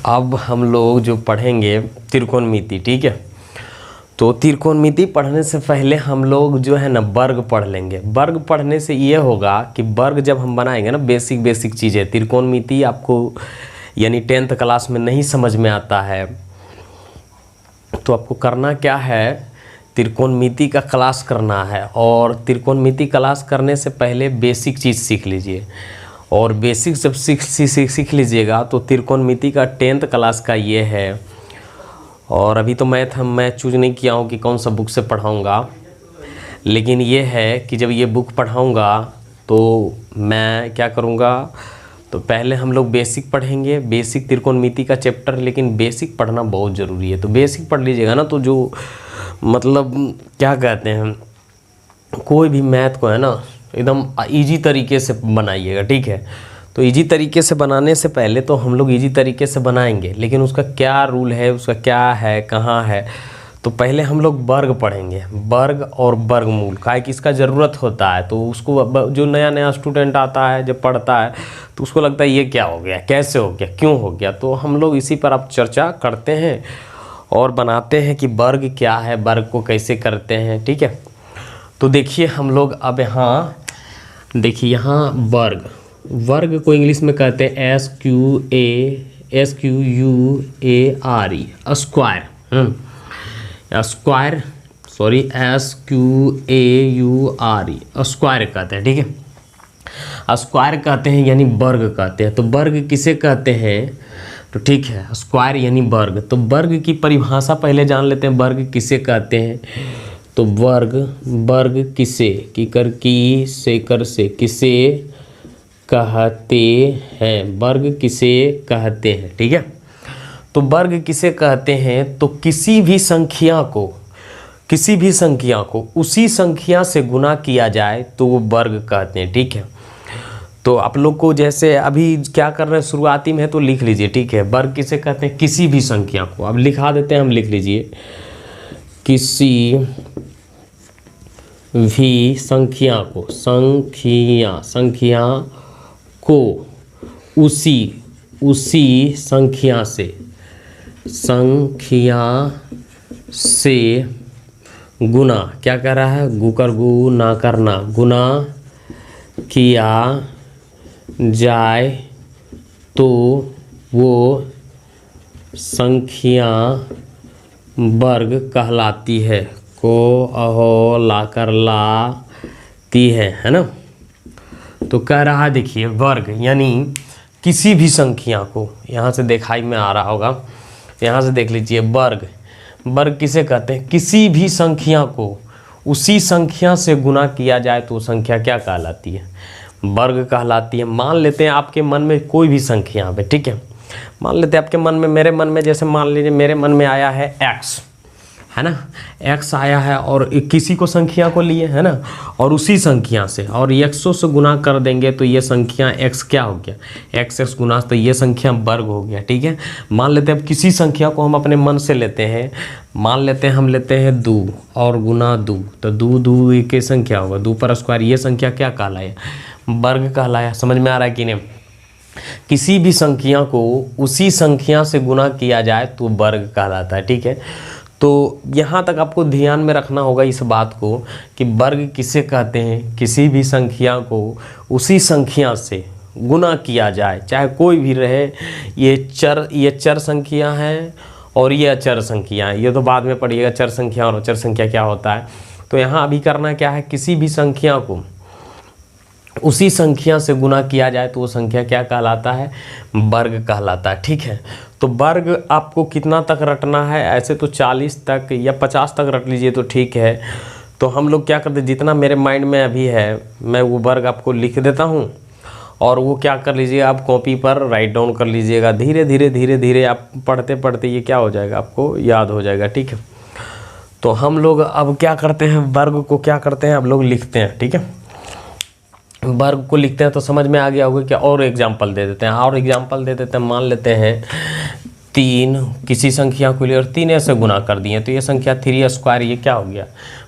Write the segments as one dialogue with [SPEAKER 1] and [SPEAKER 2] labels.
[SPEAKER 1] अब हम लोग जो पढ़ेंगे त्रिकोणमिति, ठीक है। तो त्रिकोणमिति पढ़ने से पहले हम लोग जो है ना वर्ग पढ़ लेंगे। वर्ग पढ़ने से ये होगा कि वर्ग जब हम बनाएंगे ना, बेसिक चीज़ें त्रिकोणमिति आपको यानी 10th क्लास में नहीं समझ में आता है तो आपको करना क्या है, त्रिकोणमिति का क्लास करना है। और त्रिकोणमिति क्लास करने से पहले बेसिक चीज़ सीख लीजिए, और बेसिक जब सीख लीजिएगा तो त्रिकोणमिति का 10th क्लास का ये है। और अभी तो मैं चूज नहीं किया हूँ कि कौन सा बुक से पढ़ाऊँगा, लेकिन ये है कि जब ये बुक पढ़ाऊँगा तो मैं क्या करूँगा, तो पहले हम लोग बेसिक पढ़ेंगे, बेसिक त्रिकोणमिति का चैप्टर। लेकिन बेसिक पढ़ना बहुत ज़रूरी है, तो बेसिक पढ़ लीजिएगा ना तो जो मतलब क्या कहते हैं, कोई भी मैथ को है ना एकदम इजी तरीके से बनाइएगा, ठीक है। तो इजी तरीके से बनाने से पहले तो हम लोग इजी तरीके से बनाएंगे, लेकिन उसका क्या रूल है, उसका क्या है, कहाँ है, तो पहले हम लोग वर्ग पढ़ेंगे। वर्ग और वर्गमूल का किसका ज़रूरत होता है, तो उसको जो नया स्टूडेंट आता है जब पढ़ता है तो उसको लगता है ये क्या हो गया, कैसे हो गया, क्यों हो गया। तो हम लोग इसी पर अब चर्चा करते हैं और बनाते हैं कि वर्ग क्या है, वर्ग को कैसे करते हैं, ठीक है। तो देखिए हम लोग अब यहाँ देखिए, यहाँ वर्ग को इंग्लिश में कहते हैं SQUARE, square, sorry SQAURE, square कहते हैं, ठीक है। स्क्वायर कहते हैं यानी वर्ग कहते हैं। तो वर्ग किसे कहते हैं, तो ठीक है, स्क्वायर यानी वर्ग। तो वर्ग की परिभाषा पहले जान लेते हैं, वर्ग किसे कहते हैं। तो वर्ग किसे किसे कहते हैं, वर्ग किसे कहते हैं, ठीक है। तो वर्ग किसे कहते हैं, तो किसी भी संख्या को उसी संख्या से गुना किया जाए तो वो वर्ग कहते हैं, ठीक है। तो आप लोग को जैसे अभी क्या कर रहे हैं, शुरुआती में है तो लिख लीजिए, ठीक है। वर्ग किसे कहते हैं, किसी भी संख्या को। अब लिखा देते हैं, हम लिख लीजिए, किसी भी संख्या को उसी संख्या से गुना, क्या कह रहा है, गुना करना, गुना किया जाए तो वो संख्या वर्ग कहलाती है। को अहो लाकर लाती है ना। तो कह रहा है, देखिए वर्ग यानी किसी भी संख्या को, यहाँ से दिखाई में आ रहा होगा, यहाँ से देख लीजिए, वर्ग किसे कहते हैं, किसी भी संख्या को उसी संख्या से गुना किया जाए तो वो संख्या क्या कहलाती है, वर्ग कहलाती है। मान लेते हैं आपके मन में कोई भी संख्या है, ठीक है। मान लेते हैं आपके मन में, मेरे मन में, जैसे मान लीजिए मेरे मन में आया है x, है ना, x आया है और किसी को संख्या को लिए, है ना, और उसी संख्या से और 100 से गुना कर देंगे तो ये संख्या x क्या हो गया, x गुना, तो ये संख्या वर्ग हो गया, ठीक है। मान लेते हैं अब किसी संख्या को हम अपने मन से लेते हैं, मान लेते हैं हम लेते हैं 2 और गुना 2, तो 2 की संख्या होगा, 2 पर स्क्वायर, ये संख्या क्या कहलाया, वर्ग कहलाया। समझ में आ रहा है कि नहीं। किसी भी संख्या को उसी संख्या से गुना किया जाए तो वर्ग कहलाता है, ठीक है। तो यहाँ तक आपको ध्यान में रखना होगा इस बात को कि वर्ग किसे कहते हैं, किसी भी संख्या को उसी संख्या से गुना किया जाए, चाहे कोई भी रहे। ये चर संख्या है और ये अचर संख्या है, ये तो बाद में पढ़िएगा चर संख्या और अचर संख्या क्या होता है। तो यहाँ अभी करना क्या है, किसी भी संख्या को उसी संख्या से गुना किया जाए तो वो संख्या क्या कहलाता है, वर्ग कहलाता है, ठीक है। तो वर्ग आपको कितना तक रटना है, ऐसे तो 40 तक या 50 तक रट लीजिए तो ठीक है। तो हम लोग क्या करते, जितना मेरे माइंड में अभी है मैं वो वर्ग आपको लिख देता हूँ और वो क्या कर लीजिए, आप कॉपी पर राइट डाउन कर लीजिएगा। धीरे धीरे आप पढ़ते पढ़ते ये क्या हो जाएगा, आपको याद हो जाएगा, ठीक है। तो हम लोग अब क्या करते हैं, वर्ग को क्या करते हैं, अब लोग लिखते हैं, ठीक है। वर्ग को लिखते हैं तो समझ में आ गया होगा कि और एग्जाम्पल दे देते हैं, मान लेते हैं 3 किसी संख्या को लिए और 3 ऐसे गुना कर दिए तो ये संख्या 3 स्क्वायर, ये क्या हो गया,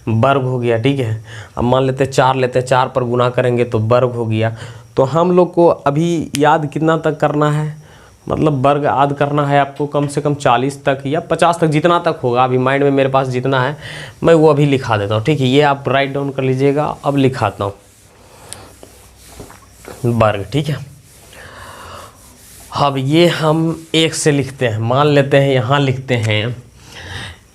[SPEAKER 1] वर्ग हो गया, ठीक है। अब मान लेते हैं 4 लेते हैं, 4 पर गुना करेंगे तो वर्ग हो गया। तो हम लोग को अभी याद कितना तक करना है, मतलब वर्ग याद करना है आपको कम से कम 40 तक या 50 तक, जितना तक होगा। अभी माइंड में मेरे पास जितना है मैं वो अभी लिखा देता हूँ, ठीक है। ये आप राइट डाउन कर लीजिएगा। अब लिखाता हूँ वर्ग, ठीक है। अब ये हम 1 से लिखते हैं, मान लेते हैं यहाँ लिखते हैं,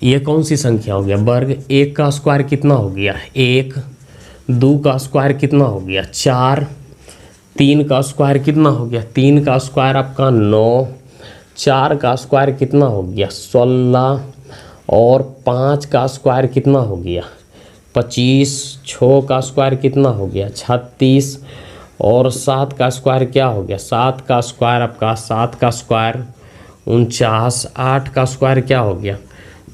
[SPEAKER 1] ये कौन सी संख्या हो गया वर्ग। 1 का स्क्वायर कितना हो गया 1, 2 का स्क्वायर कितना हो गया 4, 3 का स्क्वायर कितना हो गया 3 का स्क्वायर आपका 9, 4 का स्क्वायर कितना हो गया 16 और 5 का स्क्वायर कितना हो गया 25, 6 का स्क्वायर कितना हो गया 36 और 7 का स्क्वायर क्या हो गया 7 का स्क्वायर आपका 7 का स्क्वायर 49, 8 का स्क्वायर क्या हो गया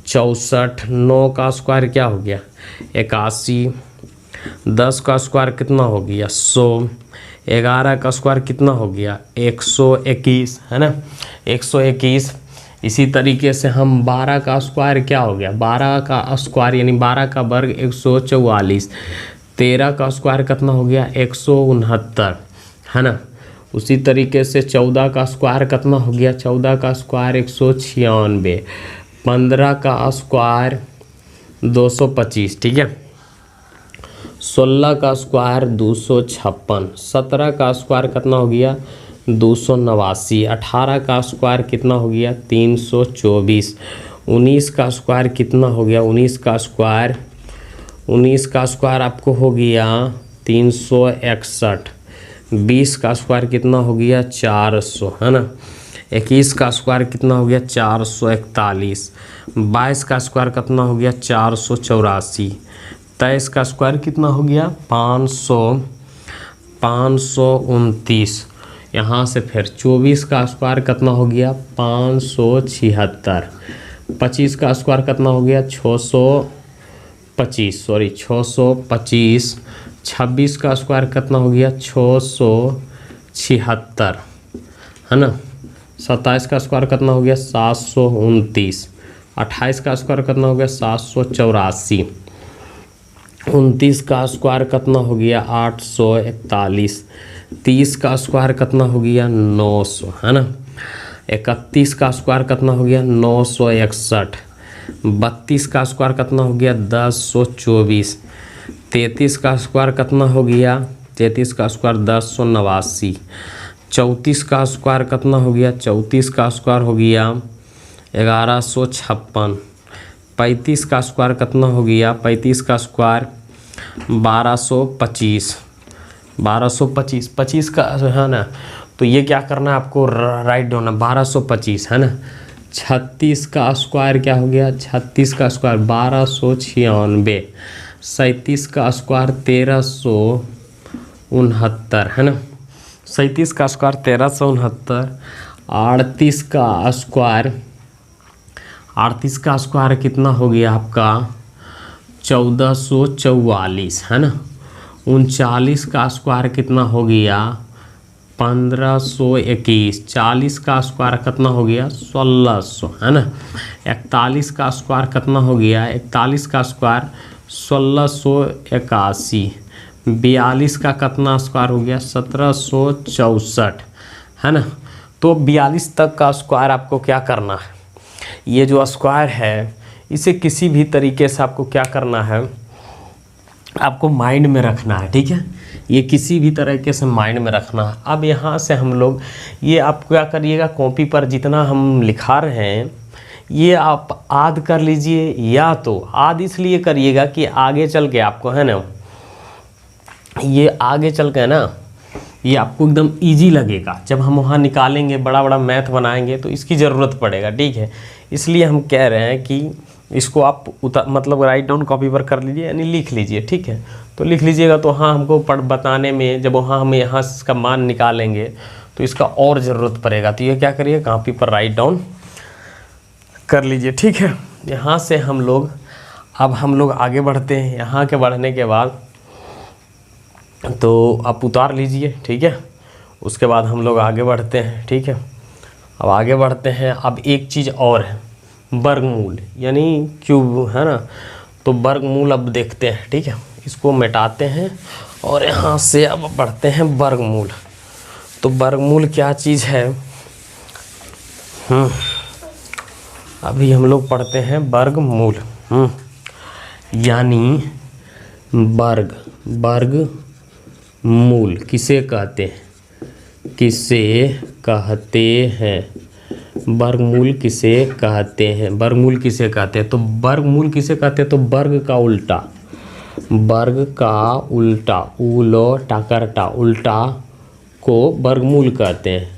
[SPEAKER 1] 64, 9 का स्क्वायर क्या हो गया 81, 10 का स्क्वायर कितना हो गया 100, 11 का स्क्वायर कितना हो गया 121, है ना 121। इसी तरीके से हम 12 का स्क्वायर क्या हो गया 12 का स्क्वायर यानी 12 का वर्ग 144, 13 का स्क्वायर कितना हो गया 169, है ना। उसी तरीके से 14 का स्क्वायर कितना हो गया 14 का स्क्वायर 196, 15 का स्क्वायर 225, ठीक है। 16 का स्क्वायर 256, 17 का स्क्वायर कितना हो गया 289, 18 का स्क्वायर कितना हो गया 324, 19 का स्क्वायर कितना हो गया 19 का स्क्वायर आपको हो गया 361, 20 का स्क्वायर कितना हो गया 400, है ना। 21 का स्क्वायर कितना हो गया 441, 22 का स्क्वायर कितना हो गया 484, 23 का स्क्वायर कितना हो गया 529। यहाँ से फिर 24 का स्क्वायर कितना हो गया 576, 25 का स्क्वायर कितना हो गया 625, 26 का स्क्वायर कितना हो गया 676, है ना। 27 का स्क्वायर कितना हो गया 729, 28 का स्क्वायर कितना हो गया 784, 29 का स्क्वायर कितना हो गया 841, 30 का स्क्वायर कितना हो गया 900, है ना। 31 का स्क्वायर कितना हो गया 961, 32 का स्क्वायर कितना हो गया 1024, 33 का स्क्वायर कितना हो गया 33 का स्क्वायर 1089, 34 का स्क्वायर कितना हो गया 34 का स्क्वायर हो गया 1156, 35 का स्क्वायर कितना हो गया 35 का स्क्वायर 1225, 25 का है ना। तो ये क्या करना है आपको राइट डाउन है 1225, है ना। 36 का स्क्वायर क्या हो गया 36 का स्क्वायर 1296, 37 का स्क्वायर 1369, है ना। 37 का स्क्वायर 1369, 38 का स्क्वायर कितना हो गया आपका 1444, है ना। 39 का स्क्वायर कितना हो गया 1521, 40 का स्क्वायर कितना हो गया 1600, है ना। 41 का स्क्वायर कितना हो गया 41 का स्क्वायर 1681, 42 का कितना स्क्वायर हो गया 1764, है ना। तो 42 तक का स्क्वायर आपको क्या करना है, ये जो स्क्वायर है इसे किसी भी तरीके से आपको क्या करना है आपको माइंड में रखना है, ठीक है। ये किसी भी तरीके से माइंड में रखना है। अब यहाँ से हम लोग ये आप क्या करिएगा कॉपी पर जितना हम लिखा रहे हैं ये आप आद कर लीजिए, या तो आद इसलिए करिएगा कि आगे चल के आपको है ना ये आगे चल के ना ये आपको एकदम इजी लगेगा। जब हम वहाँ निकालेंगे बड़ा बड़ा मैथ बनाएंगे तो इसकी ज़रूरत पड़ेगा, ठीक है। इसलिए हम कह रहे हैं कि इसको आप मतलब राइट डाउन कॉपी पर कर लीजिए यानी लिख लीजिए, ठीक है। तो लिख लीजिएगा तो हाँ हमको बताने में जब वहाँ हम यहाँ इसका मान निकालेंगे तो इसका और ज़रूरत पड़ेगा। तो ये क्या करिए कॉपी पर राइट डाउन कर लीजिए, ठीक है। यहाँ से हम लोग आगे बढ़ते हैं। यहाँ के बढ़ने के बाद तो आप उतार लीजिए, ठीक है। उसके बाद हम लोग आगे बढ़ते हैं, ठीक है। अब आगे बढ़ते हैं। अब एक चीज़ और है वर्गमूल यानी क्यूब, है ना। तो वर्गमूल अब देखते हैं, ठीक है। इसको मिटाते हैं और यहाँ से अब बढ़ते हैं वर्गमूल। तो वर्गमूल क्या चीज़ है अभी हम लोग पढ़ते हैं वर्गमूल। यानी वर्गमूल किसे कहते हैं, किसे कहते हैं, वर्गमूल किसे कहते हैं, वर्गमूल किसे कहते हैं। तो वर्गमूल किसे कहते हैं, तो वर्ग का उल्टा, वर्ग का उल्टा, उलो टाकरटा, उल्टा को वर्गमूल कहते हैं,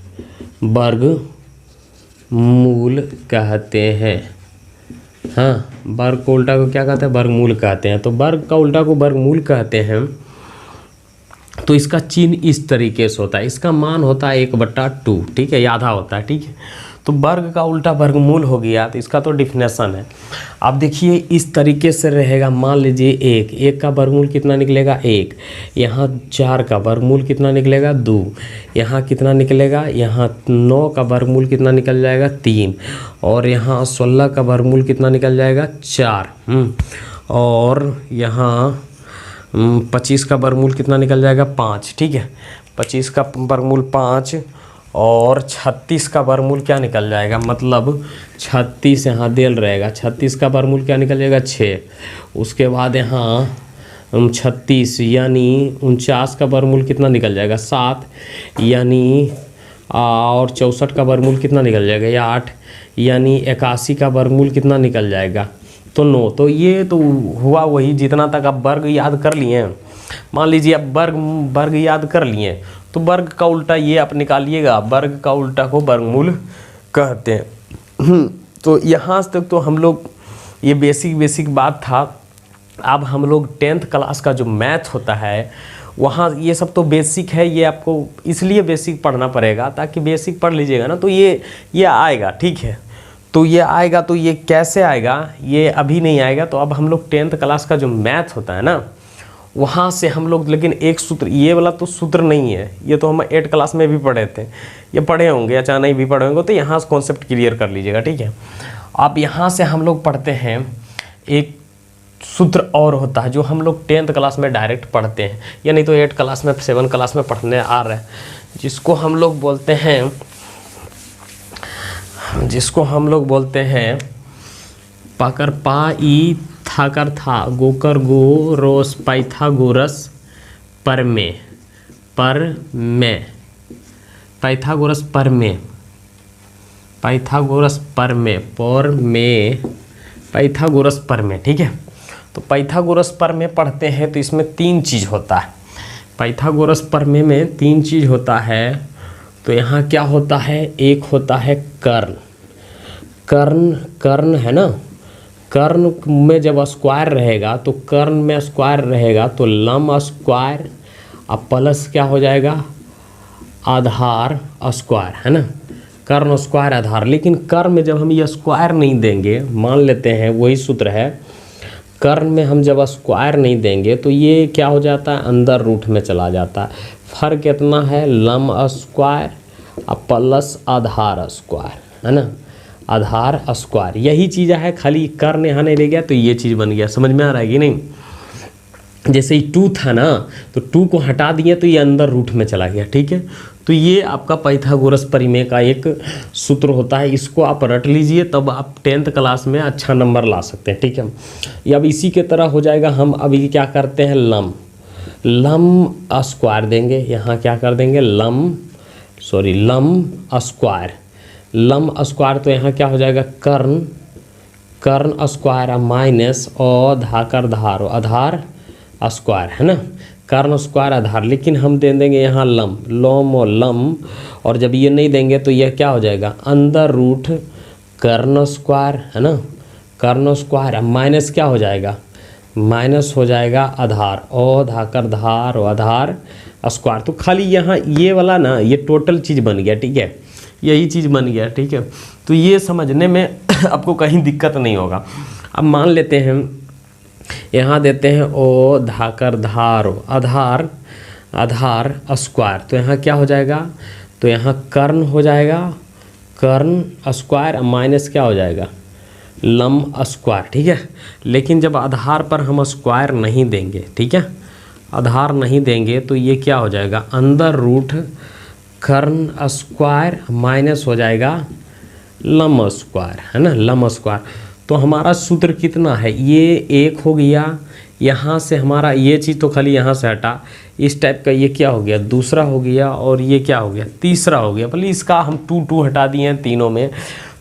[SPEAKER 1] वर्गमूल कहते हैं। हाँ, वर्ग को उल्टा को क्या कहते हैं, वर्गमूल कहते हैं। तो वर्ग का उल्टा को वर्गमूल कहते हैं। तो इसका चिन्ह इस तरीके से होता है, इसका मान होता है 1/2, ठीक है, आधा होता है, ठीक है। तो वर्ग का उल्टा वर्गमूल हो गया, तो इसका तो डिफिनेशन है। अब देखिए इस तरीके से रहेगा, मान लीजिए एक का वर्गमूल कितना निकलेगा 1, यहाँ 4 का वर्गमूल कितना निकलेगा 2, यहाँ कितना निकलेगा, यहाँ 9 का वर्गमूल कितना निकल जाएगा 3, और यहाँ 16 का वर्गमूल कितना निकल जाएगा 4, और यहाँ 25 का वर्गमूल कितना निकल जाएगा 5, ठीक है, 25 का वर्गमूल 5, और 36 का वर्गमूल क्या निकल जाएगा, मतलब 36 यहाँ देल रहेगा, 36 का वर्गमूल क्या निकल जाएगा 6। उसके बाद यहाँ 36 यानी 49 का वर्गमूल कितना निकल जाएगा 7, यानी और 64 का वर्गमूल कितना निकल जाएगा या 8, यानी 81 का वर्गमूल कितना निकल जाएगा तो 9। तो ये तो हुआ वही, जितना तक आप वर्ग याद कर लिए हैं। मान लीजिए आप वर्ग याद कर लिए, तो वर्ग का उल्टा ये आप निकालिएगा, वर्ग का उल्टा को वर्गमूल कहते हैं। तो यहाँ तक तो हम लोग ये बेसिक बात था। अब हम लोग 10th क्लास का जो मैथ होता है वहाँ ये सब तो बेसिक है, ये आपको इसलिए बेसिक पढ़ना पड़ेगा ताकि बेसिक पढ़ लीजिएगा ना तो ये आएगा, ठीक है। तो ये आएगा, तो ये कैसे आएगा, ये अभी नहीं आएगा। तो अब हम लोग 10th क्लास का जो मैथ होता है ना वहाँ से हम लोग, लेकिन एक सूत्र, ये वाला तो सूत्र नहीं है, ये तो हम 8 क्लास में भी पढ़े थे, ये पढ़े होंगे, अचानक भी पढ़े होंगे, तो यहाँ से कॉन्सेप्ट क्लियर कर लीजिएगा, ठीक है। अब यहाँ से हम लोग पढ़ते हैं, एक सूत्र और होता है जो हम लोग 10th क्लास में डायरेक्ट पढ़ते हैं, या नहीं तो 8 क्लास में 7 क्लास में पढ़ने आ रहे हैं, जिसको हम लोग बोलते हैं पाकर पा ई थाकर था गोकर गो रोस पाइथागोरस परमेय, पाइथागोरस परमेय, पाइथागोरस परमेय, ठीक है। तो पाइथागोरस परमेय पढ़ते हैं तो इसमें 3 चीज़ होता है, पाइथागोरस परमेय में 3 चीज़ होता है। तो यहाँ क्या होता है, एक होता है कर्ण है ना, कर्ण में जब स्क्वायर रहेगा तो कर्ण में स्क्वायर रहेगा तो लम स्क्वायर, अब प्लस क्या हो जाएगा आधार स्क्वायर, है ना, कर्ण स्क्वायर आधार। लेकिन कर्ण में जब हम ये स्क्वायर नहीं देंगे, मान लेते हैं वही सूत्र है, कर्ण में हम जब स्क्वायर नहीं देंगे तो ये क्या हो जाता है, अंदर रूट में चला जाता है। फर्क कितना है, लम स्क्वायर अब प्लस आधार स्क्वायर, है ना, आधार स्क्वायर, यही चीज़ है, खाली कर्ण यहाँ नहीं रह गया तो ये चीज़ बन गया। समझ में आ रहा है कि नहीं। जैसे ही 2 था ना, तो 2 को हटा दिए तो ये अंदर रूट में चला गया, ठीक है। तो ये आपका पाइथागोरस परिमेय का एक सूत्र होता है, इसको आप रट लीजिए, तब आप 10th क्लास में अच्छा नंबर ला सकते हैं, ठीक है। ये अब इसी के तरह हो जाएगा। हम अभी क्या करते हैं, लम स्क्वायर देंगे, यहाँ क्या कर देंगे, लम स्क्वायर, लम स्क्वायर, तो यहाँ क्या हो जाएगा, कर्ण स्क्वायर माइनस धाकर धार आधार स्क्वायर, है ना, कर्ण स्क्वायर आधार। लेकिन हम दे देंगे यहाँ लम, और जब ये नहीं देंगे तो यह क्या हो जाएगा, अंदर रूट कर्ण स्क्वायर, है ना, कर्ण स्क्वायर माइनस क्या हो जाएगा, माइनस हो जाएगा आधार, धाकर धार आधार स्क्वायर। तो खाली यहाँ ये वाला ना, ये टोटल चीज़ बन गया, ठीक है, यही चीज़ बन गया, ठीक है। तो ये समझने में आपको कहीं दिक्कत नहीं होगा। अब मान लेते हैं यहाँ देते हैं धाकर धार आधार स्क्वायर, तो यहाँ क्या हो जाएगा, तो यहाँ कर्ण हो जाएगा, कर्ण स्क्वायर माइनस क्या हो जाएगा, लम स्क्वायर, ठीक है। लेकिन जब आधार पर हम स्क्वायर नहीं देंगे, ठीक है, आधार नहीं देंगे तो ये क्या हो जाएगा, अंदर रूट कर्ण स्क्वायर माइनस हो जाएगा लम स्क्वायर, है ना, लम स्क्वायर। तो हमारा सूत्र कितना है, ये एक हो गया, यहाँ से हमारा ये चीज़ तो खाली यहाँ से हटा, इस टाइप का ये क्या हो गया, दूसरा हो गया, और ये क्या हो गया, तीसरा हो गया। भले इसका हम 2 2 हटा दिए हैं तीनों में,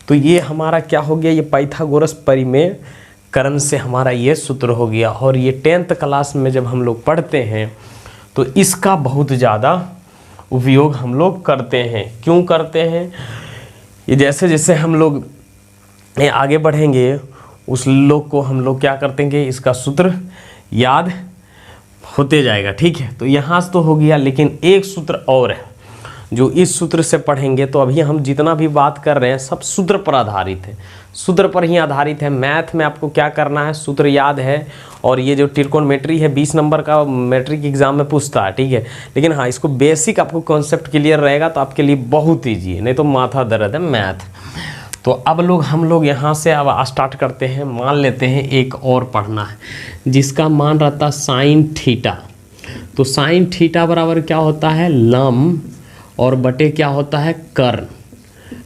[SPEAKER 1] तो ये हमारा क्या हो गया, ये पाइथागोरस परिमेयकरण से हमारा ये सूत्र हो गया। और ये 10th क्लास में जब हम लोग पढ़ते हैं तो इसका बहुत ज़्यादा उपयोग हम लोग करते हैं। क्यों करते हैं, ये जैसे जैसे हम लोग आगे बढ़ेंगे उस लोग को हम लोग क्या करते हैं, इसका सूत्र याद होते जाएगा, ठीक है। तो यहाँ से तो हो गया, लेकिन एक सूत्र और है जो इस सूत्र से पढ़ेंगे। तो अभी हम जितना भी बात कर रहे हैं सब सूत्र पर आधारित है, सूत्र पर ही आधारित है। मैथ में आपको क्या करना है, सूत्र याद है। और ये जो त्रिकोणमिति है 20 नंबर का मैट्रिक एग्जाम में पूछता है, ठीक है। लेकिन हाँ, इसको बेसिक आपको कॉन्सेप्ट क्लियर रहेगा तो आपके लिए बहुत ईजी है, नहीं तो माथा दर्द है मैथ। तो अब हम लोग यहाँ से अब स्टार्ट करते हैं। मान लेते हैं एक और पढ़ना है जिसका मान रहता है साइन थीटा। तो साइन थीटा बराबर क्या होता है, लम और बटे क्या होता है, कर्ण।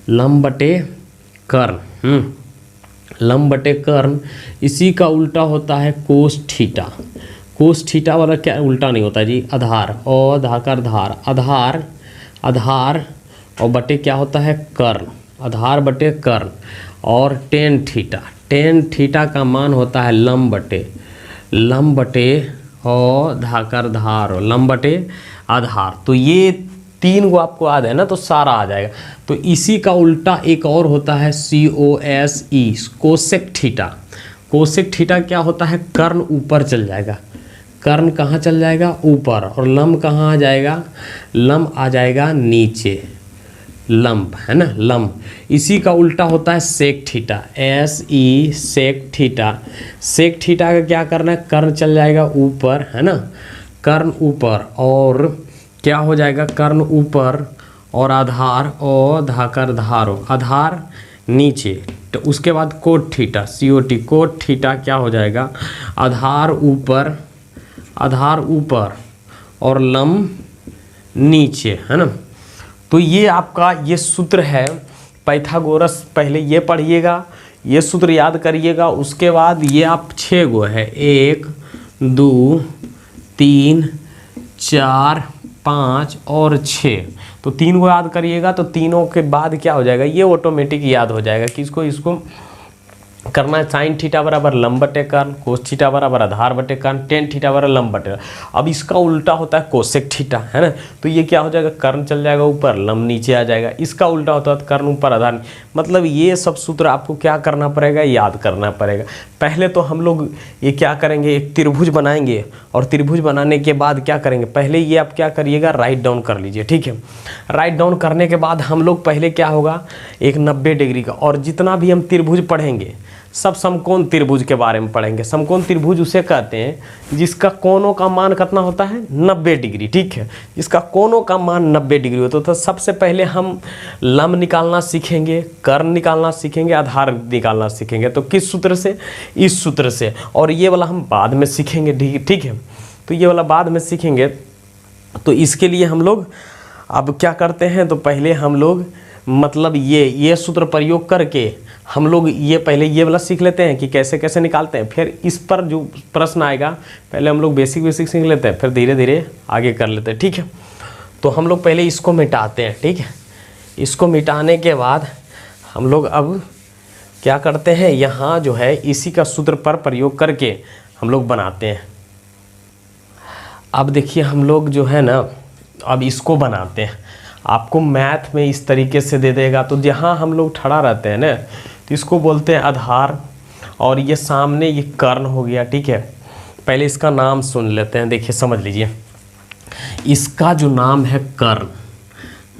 [SPEAKER 1] लम बटे कर्ण, लम बटे कर्ण। इसी का उल्टा होता है कोस थीटा। कोस थीटा वाला क्या उल्टा नहीं होता जी, आधार, और धाकर धार, आधार आधार और बटे क्या होता है, कर्ण, आधार बटे कर्ण। और टेन थीटा, टेन थीटा का मान होता है लम बटे और धाकर धार, लम बटे आधार। तो ये 3 को आपको याद है ना, तो सारा आ जाएगा। तो इसी का उल्टा एक और होता है COSE, cosec theta. Cosec theta क्या होता है, कर्ण ऊपर चल जाएगा, कर्ण कहाँ चल जाएगा, ऊपर, और लम कहाँ आ जाएगा, लम आ जाएगा नीचे, लंब, है ना, लंब। इसी का उल्टा होता है sec theta, SE sec theta. Sec theta का क्या करना है, कर्ण चल जाएगा ऊपर, है ना, कर्ण ऊपर, और क्या हो जाएगा, कर्ण ऊपर और आधार और धाकर धारो, आधार नीचे। तो उसके बाद cot theta, COT, cot theta क्या हो जाएगा, आधार ऊपर और लंब नीचे, है ना। तो ये आपका ये सूत्र है पाइथागोरस। पहले ये पढ़िएगा, ये सूत्र याद करिएगा। उसके बाद ये आप 6 गो है, 1 2 3 4 5 और 6। तो 3 को याद करिएगा। तो तीनों के बाद क्या हो जाएगा, ये ऑटोमेटिक याद हो जाएगा कि इसको करना है। साइन थीटा बराबर लंब बटे कर्ण, कोस थीटा बराबर आधार बटे कर्ण, टेन थीटा बराबर लंब बटे। अब इसका उल्टा होता है कोसेक थीटा, है ना। तो ये क्या हो जाएगा, कर्ण चल जाएगा ऊपर, लंब नीचे आ जाएगा। इसका उल्टा होता है कर्ण ऊपर आधार। मतलब ये सब सूत्र आपको क्या करना पड़ेगा, याद करना पड़ेगा। पहले तो हम लोग ये क्या करेंगे, एक त्रिभुज बनाएंगे, और त्रिभुज बनाने के बाद क्या करेंगे, पहले ये आप क्या करिएगा, राइट डाउन कर लीजिए, ठीक है। राइट डाउन करने के बाद हम लोग पहले क्या होगा, एक 90 डिग्री का, और जितना भी हम त्रिभुज पढ़ेंगे सब समकोण त्रिभुज के बारे में पढ़ेंगे। समकोण त्रिभुज उसे कहते हैं जिसका कोणों का मान कितना होता है, 90 डिग्री, ठीक है। जिसका कोणों का मान 90 डिग्री होता है। तो सबसे पहले हम लंब निकालना सीखेंगे, कर्ण निकालना सीखेंगे, आधार निकालना सीखेंगे। तो किस सूत्र से, इस सूत्र से। और ये वाला हम बाद में सीखेंगे, ठीक है। तो ये वाला बाद में सीखेंगे। तो इसके लिए हम लोग अब क्या करते हैं, तो पहले हम लोग मतलब ये सूत्र प्रयोग करके हम लोग ये पहले ये वाला सीख लेते हैं कि कैसे कैसे निकालते हैं। फिर इस पर जो प्रश्न आएगा पहले हम लोग बेसिक सीख लेते हैं, फिर धीरे धीरे आगे कर लेते हैं, ठीक है। तो हम लोग पहले इसको मिटाते हैं, ठीक है। इसको मिटाने के बाद हम लोग अब क्या करते हैं, यहाँ जो है इसी का सूत्र पर प्रयोग करके हम लोग बनाते हैं। अब देखिए हम लोग जो है ना, अब इसको बनाते हैं। आपको मैथ में इस तरीके से दे देगा। तो जहाँ हम लोग खड़ा रहते हैं ना, तो इसको बोलते हैं आधार, और ये सामने ये कर्ण हो गया, ठीक है। पहले इसका नाम सुन लेते हैं, देखिए समझ लीजिए। इसका जो नाम है कर्ण,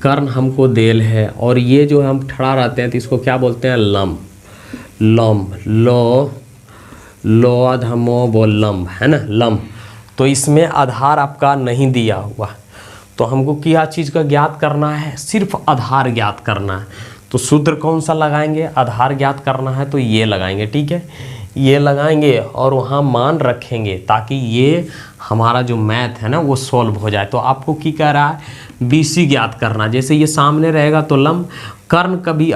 [SPEAKER 1] कर्ण हमको देल है, और ये जो हम खड़ा रहते हैं तो इसको क्या बोलते हैं, लंब, लंब, लो अधमो वो लंब, है ना, लंब। तो इसमें आधार आपका नहीं दिया हुआ, तो हमको क्या चीज़ का ज्ञात करना है, सिर्फ आधार ज्ञात करना है। तो सूत्र कौन सा लगाएंगे, आधार ज्ञात करना है तो ये लगाएंगे, ठीक है। ये लगाएंगे और वहाँ मान रखेंगे ताकि ये हमारा जो मैथ है ना वो सॉल्व हो जाए। तो आपको क्या कह रहा है, BC ज्ञात करना। जैसे ये सामने रहेगा तो लंब, कर्ण कभी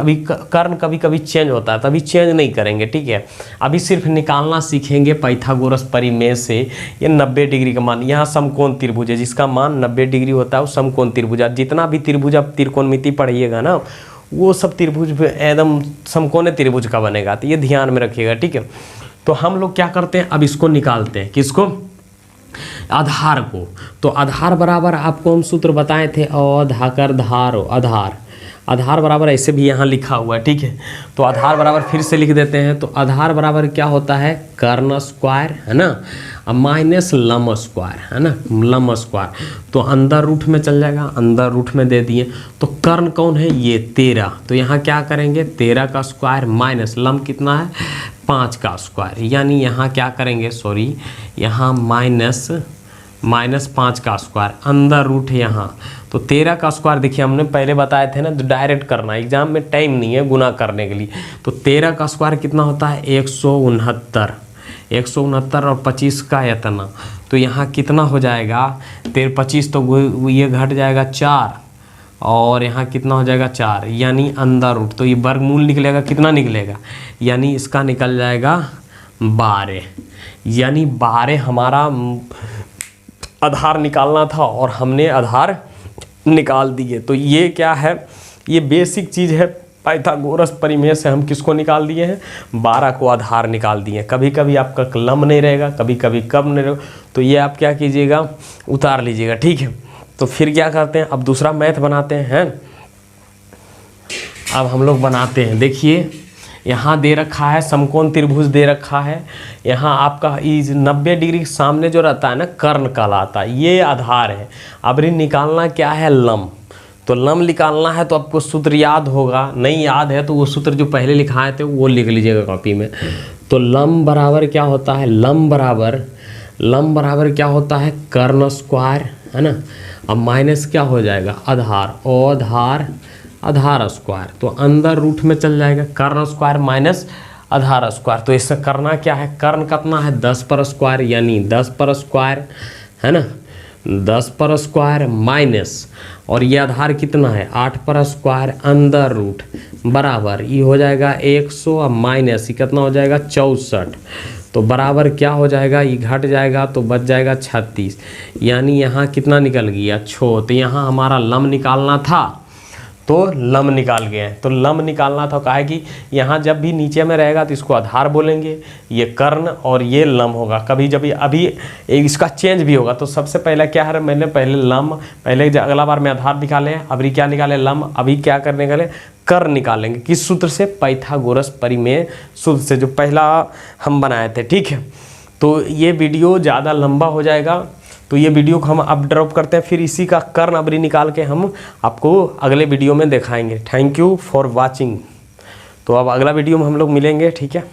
[SPEAKER 1] कभी चेंज होता है, तभी चेंज नहीं करेंगे, ठीक है। अभी सिर्फ निकालना सीखेंगे पाइथागोरस परिमेय से। ये 90 डिग्री का मान, यहाँ समकोण त्रिभुज है जिसका मान 90 डिग्री होता है, वो समकोण त्रिभुज। जितना भी त्रिभुज आप त्रिकोणमिति पढ़िएगा ना, वो सब त्रिभुज एकदम समकोण त्रिभुज का बनेगा, तो ये ध्यान में रखिएगा, ठीक है। तो हम लोग क्या करते हैं, अब इसको निकालते हैं, किसको, आधार को। तो आधार बराबर आपको हम सूत्र बताए थे, अधाकर धारो, आधार बराबर ऐसे भी यहाँ लिखा हुआ है, ठीक है। तो आधार बराबर फिर से लिख देते हैं। तो आधार बराबर क्या होता है, कर्ण स्क्वायर, है ना, माइनस लंब स्क्वायर, है ना, लंब स्क्वायर। तो अंदर रूट में चल जाएगा, अंदर रूट में दे दिए। तो कर्ण कौन है, ये 13। तो यहाँ क्या करेंगे, 13 का स्क्वायर माइनस लंब कितना है, 5 का स्क्वायर। यानी यहाँ क्या करेंगे, सॉरी, यहाँ माइनस 5 का स्क्वायर, अंदर रूट है यहाँ। तो 13 का स्क्वायर, देखिए हमने पहले बताए थे ना, तो डायरेक्ट करना, एग्जाम में टाइम नहीं है गुना करने के लिए। तो 13 का स्क्वायर कितना होता है, 169 और 25 का इतना। तो यहाँ कितना हो जाएगा, 25 तो ये घट जाएगा 4, और यहाँ कितना हो जाएगा 4, यानी अंदर रूट। तो ये वर्गमूल निकलेगा, कितना निकलेगा, यानी इसका निकल जाएगा 12। यानी 12 हमारा आधार निकालना था और हमने आधार निकाल दिए। तो ये क्या है, ये बेसिक चीज़ है, पाइथागोरस परिमेय से हम किसको निकाल दिए हैं, 12 को आधार निकाल दिए। कभी कभी आपका लंब नहीं रहेगा, कभी कभी कब नहीं रहेगा, तो ये आप क्या कीजिएगा, उतार लीजिएगा, ठीक है। तो फिर क्या करते हैं, अब दूसरा मैथ बनाते हैं। अब हम लोग बनाते हैं, देखिए यहाँ दे रखा है समकोण त्रिभुज दे रखा है। यहाँ आपका इस 90 डिग्री के सामने जो रहता है ना, कर्ण कहलाता है, ये आधार है। अब निकालना क्या है, लंब। तो लंब निकालना है तो आपको सूत्र याद होगा, नहीं याद है तो वो सूत्र जो पहले लिखाए थे वो लिख लीजिएगा कॉपी में। तो लंब बराबर क्या होता है, लंब बराबर क्या होता है, कर्ण स्क्वायर, है ना। अब माइनस क्या हो जाएगा, आधार स्क्वायर। तो अंदर रूट में चल जाएगा, कर्ण स्क्वायर माइनस आधार स्क्वायर। तो इससे करना क्या है, कर्ण कितना है, 10 पर स्क्वायर, यानी 10 पर स्क्वायर, है ना, 10 पर स्क्वायर माइनस, और ये आधार कितना है, 8 पर स्क्वायर, अंदर रूट बराबर ये हो जाएगा 100 और माइनस ये कितना हो जाएगा 64। तो बराबर क्या हो जाएगा, ये घट जाएगा तो बच जाएगा 36। यानी यहाँ कितना निकल गया, 6। तो यहाँ हमारा लंब निकालना था, तो लंब निकाल गए हैं। तो लंब निकालना था, कहा है कि यहाँ जब भी नीचे में रहेगा तो इसको आधार बोलेंगे, ये कर्ण और ये लंब होगा। कभी जब अभी इसका चेंज भी होगा तो सबसे पहले क्या है, मैंने पहले लंब, पहले अगला बार में आधार निकाले, अभी क्या निकाले, लंब। अभी क्या करने के लिए, कर्ण निकालेंगे। किस सूत्र से, पाइथागोरस परिमेय सूत्र से, जो पहला हम बनाए थे, ठीक है। तो ये वीडियो ज़्यादा लंबा हो जाएगा, तो ये वीडियो को हम अब ड्रॉप करते हैं, फिर इसी का कर्ण अवरी निकाल के हम आपको अगले वीडियो में दिखाएंगे। Thank you for watching. तो अब अगला वीडियो में हम लोग मिलेंगे, ठीक है।